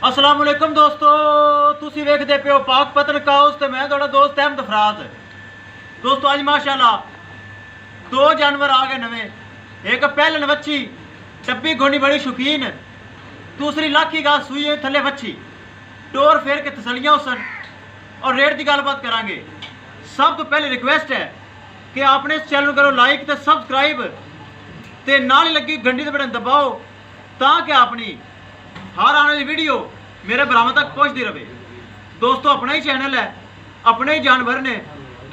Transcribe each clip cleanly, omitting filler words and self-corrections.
अस्सलाम वालेकुम दोस्तों, तुसी वेखदे पे हो पाक पतन काउस ते मैं थोड़ा दोस्त अहमद फराज। दोस्तों अज माशाल्लाह दो जानवर आ गए नवे। एक पहलन वच्छी टब्बी घोनी बड़ी शौकीन, दूसरी लाखी घास सुई है थले वच्छी। टोर फेर के तसलियां उसन और रेट की गलबात करांगे। सब तो पहले रिक्वेस्ट है कि आपने इस चैनल करो लाइक ते सबसक्राइब ते नाल ही लगी घंटी ते बटन दबाओ ताकि अपनी हर आने वाली वीडियो मेरे बराबर तक पहुंचती रहे। दोस्तों अपना ही चैनल है, अपने ही जानवर ने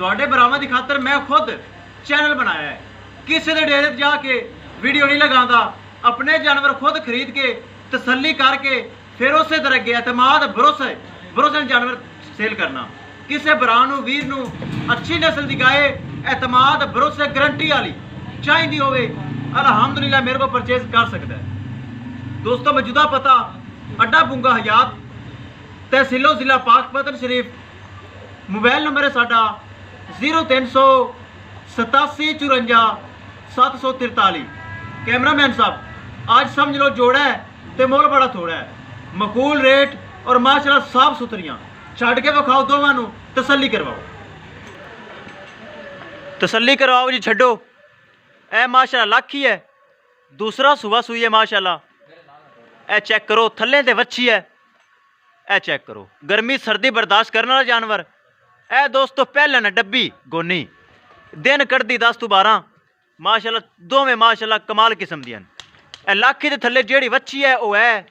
थोड़े बराबर की खातर मैं खुद चैनल बनाया है। किसी के डेरे जाके वीडियो नहीं लगाता, अपने जानवर खुद खरीद के तसल्ली करके फिर उस तरह के एतमाद भरोसे जानवर सेल करना। किसी भरा वीर नू अच्छी नस्ल की गाय एतमाद भरोसे गारंटी वाली चाहिए होवे, अल्हम्दुलिल्लाह मेरे को परचेज कर सकता है। दोस्तों मौजूदा पता अड्डा बुंगा हयात, तहसीलो जिला पाकपतन शरीफ। मोबाइल नंबर है साडा 0387 कैमरामैन साहब आज समझ लो जोड़ा है तो मोल बड़ा थोड़ा है। मकूल रेट और माशाल्लाह साफ सुथरियां छड़ के विखाओ, दोवां नू तसल्ली करवाओ जी। छड्डो ए माशाल्लाह लाखी है, दूसरा सुबह सुई है माशाल्लाह। ए चेक करो थले ते वच्छी है, ए चेक करो गर्मी सर्दी बर्दाश्त करने वाला जानवर। ए दोस्तों पहले न डब्बी गोनी दिन कड़दी 10 तो 12 माशाल्लाह, दोवें माशाल्लाह कमाल किस्म दी। ए लाखी दे थले जेड़ी वच्छी है वो है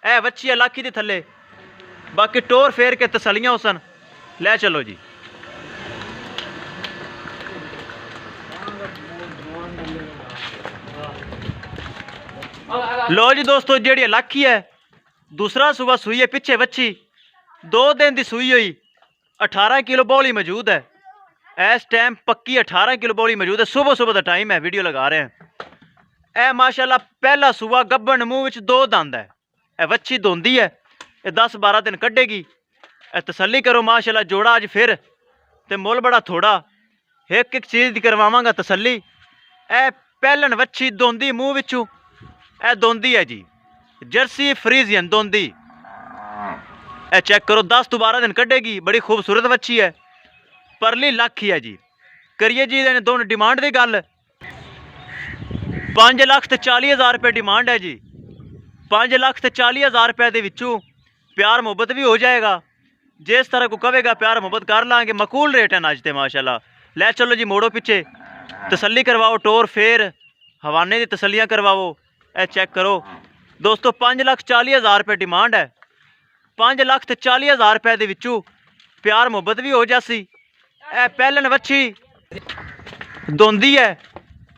ए वच्छी है लाखी दे थले। बाकी टोर फेर के तसलियां उसन ले चलो जी। लो जी दोस्तों जेड़ी लाखी है दूसरा सुबह सुई है, पिछे वच्छी 2 दिन की सुई हुई 18 किलो बौली मौजूद है। इस टाइम पक्की 18 किलो बौली मौजूद है। सुबह सुबह का टाइम है, वीडियो लगा रहे हैं। ए माशाल्लाह पहला सुबह गब्बन मूँह में 2 दंद है। ए वच्छी धोंदी है, ये 10-12 दिन कढ़ेगी। ए तसल्ली करो माशाल्लाह जोड़ा अज फिर ते मुल बड़ा थोड़ा एक चीज़ की करवावांगा तसल्ली। ए पहलन वच्छी धोंदी मूँह विचू, ए दोंदी है जी जर्सी फ्रीजियन दोंदी। ए चेक करो 10 तो 12 दिन कढ़ेगी, बड़ी खूबसूरत वच्छी है। परली लाखी है जी। करिए जी इन्हें दोनों डिमांड की गल 5,40,000 रुपये डिमांड है जी। 5,40,000 रुपये के विचों प्यार मुहब्बत भी हो जाएगा। जिस तरह को कहेगा प्यार मुहब्बत कर लाँगे। मकूल रेट है नाचते माशाल्लाह। ले चलो जी मोड़ो पीछे तसल्ली करवाओ, टोर फेर हवाने की तसल्लियाँ करवाओ। ए चेक करो दोस्तों 5,40,000 रुपये डिमांड है। 5,40,000 रुपये के विचों प्यार मुहब्बत भी हो जासी। ए पहलन वच्छी दोंदी है,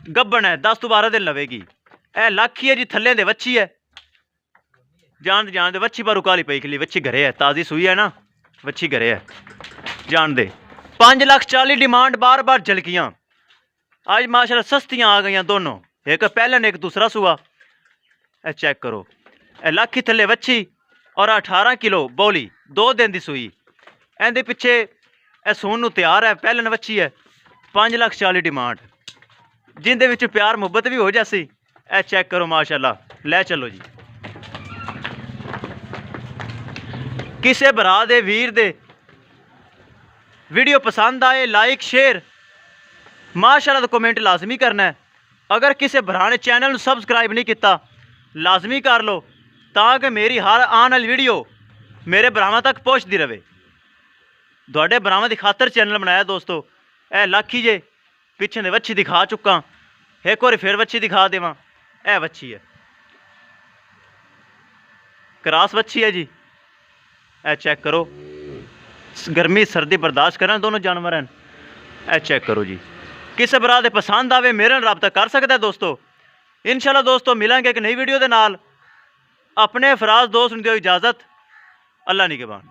गब्बन है 10 तो 12 दिन लवेगी। ए लाखी है जी थले दे वच्छी है। जान दे वच्छी पर रुकाली पई खली, वच्छी घरे है, ताज़ी सुई है ना, वच्छी घरे है। जान दे 5,40,000 डिमांड, बार बार झलकियाँ। आज माशाल्लाह सस्तियाँ आ गई दोनों, एक पहलन एक दूसरा सुआ। ए चेक करो ए लाखी थले वच्छी और 18 किलो बौली 2 दिन की सुई। एंदे पिछे ए सून नूं तैयार है, पहलन वच्छी है। 5,40,000 डिमांड, जिंदे विच प्यार मुहब्बत भी हो जासी। ए चेक करो माशाल्लाह। ले चलो जी। किसे भरा दे वीर दे वीडियो पसंद आए लाइक शेयर माशाल्लाह तो कमेंट लाजमी करना है। अगर किसी भरा ने चैनल को सबसक्राइब नहीं किया लाजमी कर लो ताकि मेरी हर आने वाली वीडियो मेरे भरावां तक पहुँचती रहे। थोड़े भरावां की खातर चैनल बनाया दोस्तों। ए लाखी जे पिछे ने वच्छी दिखा चुका, एक बार फिर वच्छी दिखा देवां। ए वच्छी है, क्रॉस वच्छी है जी। ए चेक करो गर्मी सर्दी बर्दाश्त करना दोनों जानवर हैं। ए चेक करो जी। किसी भरा दे पसंद आवे मेरे नाल रब्ता कर सकता है दोस्तों। इंशाल्लाह दोस्तों मिलेंगे एक नई वीडियो के नाल। अपने फराज दोस्त नूं दिओ इजाज़त। अल्लाह निगहबान।